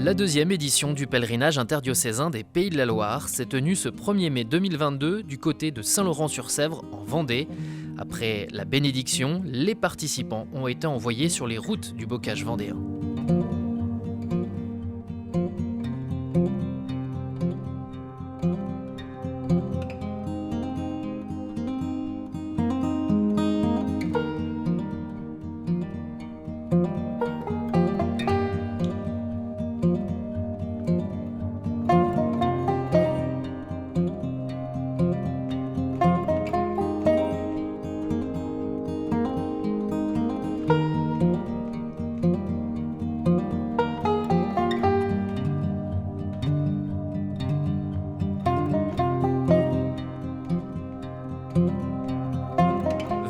La deuxième édition du pèlerinage interdiocésain des Pays de la Loire s'est tenue ce 1er mai 2022 du côté de Saint-Laurent-sur-Sèvre en Vendée. Après la bénédiction, les participants ont été envoyés sur les routes du bocage vendéen.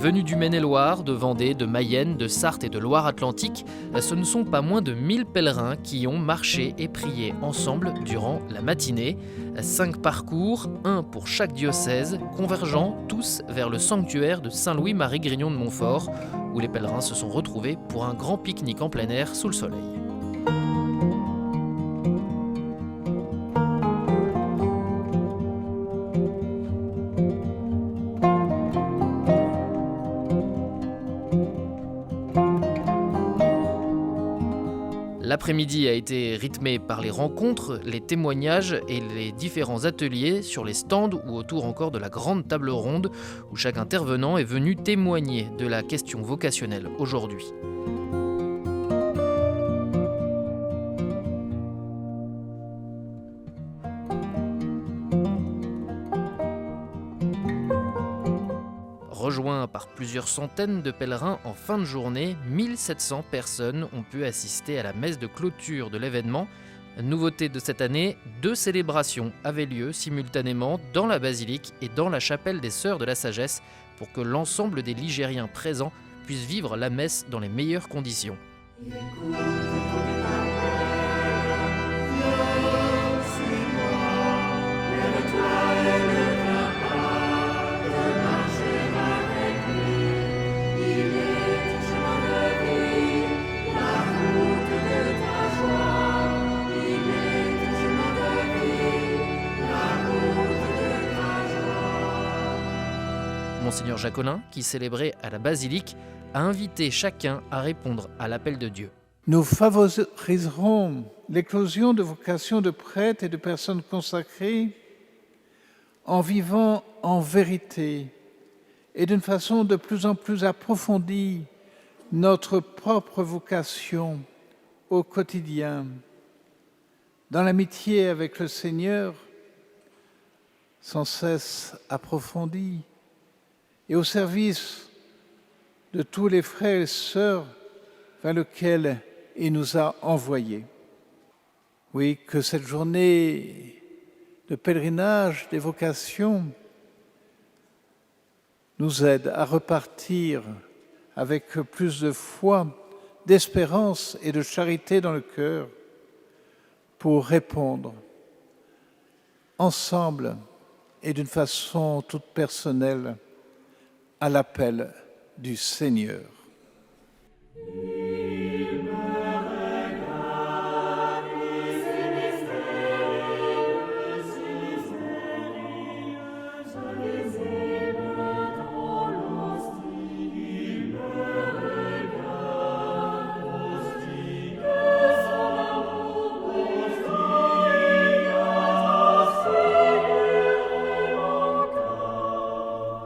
Venus du Maine-et-Loire, de Vendée, de Mayenne, de Sarthe et de Loire-Atlantique, ce ne sont pas moins de 1000 pèlerins qui ont marché et prié ensemble durant la matinée. 5 parcours, un pour chaque diocèse, convergeant tous vers le sanctuaire de Saint-Louis-Marie-Grignon de Montfort, où les pèlerins se sont retrouvés pour un grand pique-nique en plein air sous le soleil. L'après-midi a été rythmé par les rencontres, les témoignages et les différents ateliers sur les stands ou autour encore de la grande table ronde où chaque intervenant est venu témoigner de la question vocationnelle aujourd'hui. Rejoints par plusieurs centaines de pèlerins en fin de journée, 1700 personnes ont pu assister à la messe de clôture de l'événement. Nouveauté de cette année, 2 célébrations avaient lieu simultanément dans la basilique et dans la chapelle des Sœurs de la Sagesse pour que l'ensemble des Ligériens présents puissent vivre la messe dans les meilleures conditions. Monseigneur Jacolin, qui célébrait à la basilique, a invité chacun à répondre à l'appel de Dieu. Nous favoriserons l'éclosion de vocations de prêtres et de personnes consacrées en vivant en vérité et d'une façon de plus en plus approfondie notre propre vocation au quotidien, dans l'amitié avec le Seigneur, sans cesse approfondie, et au service de tous les frères et sœurs vers lesquels il nous a envoyés. Oui, que cette journée de pèlerinage des vocations nous aide à repartir avec plus de foi, d'espérance et de charité dans le cœur pour répondre ensemble et d'une façon toute personnelle à l'appel du Seigneur.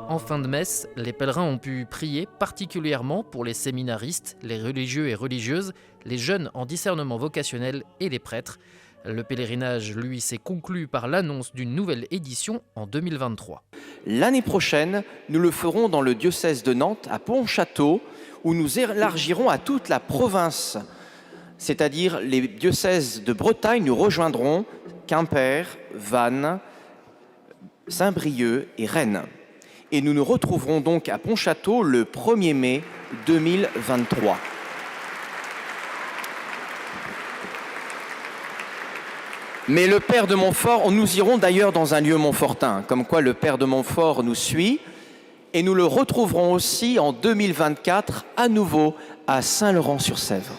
En fin de messe, les pèlerins ont pu prier particulièrement pour les séminaristes, les religieux et religieuses, les jeunes en discernement vocationnel et les prêtres. Le pèlerinage, lui, s'est conclu par l'annonce d'une nouvelle édition en 2023. L'année prochaine, nous le ferons dans le diocèse de Nantes, à Pontchâteau, où nous élargirons à toute la province, c'est-à-dire les diocèses de Bretagne. Nous rejoindrons Quimper, Vannes, Saint-Brieuc et Rennes. Et nous nous retrouverons donc à Pontchâteau le 1er mai 2023. Mais le Père de Montfort, nous irons d'ailleurs dans un lieu montfortin, comme quoi le Père de Montfort nous suit, et nous le retrouverons aussi en 2024 à nouveau à Saint-Laurent-sur-Sèvre.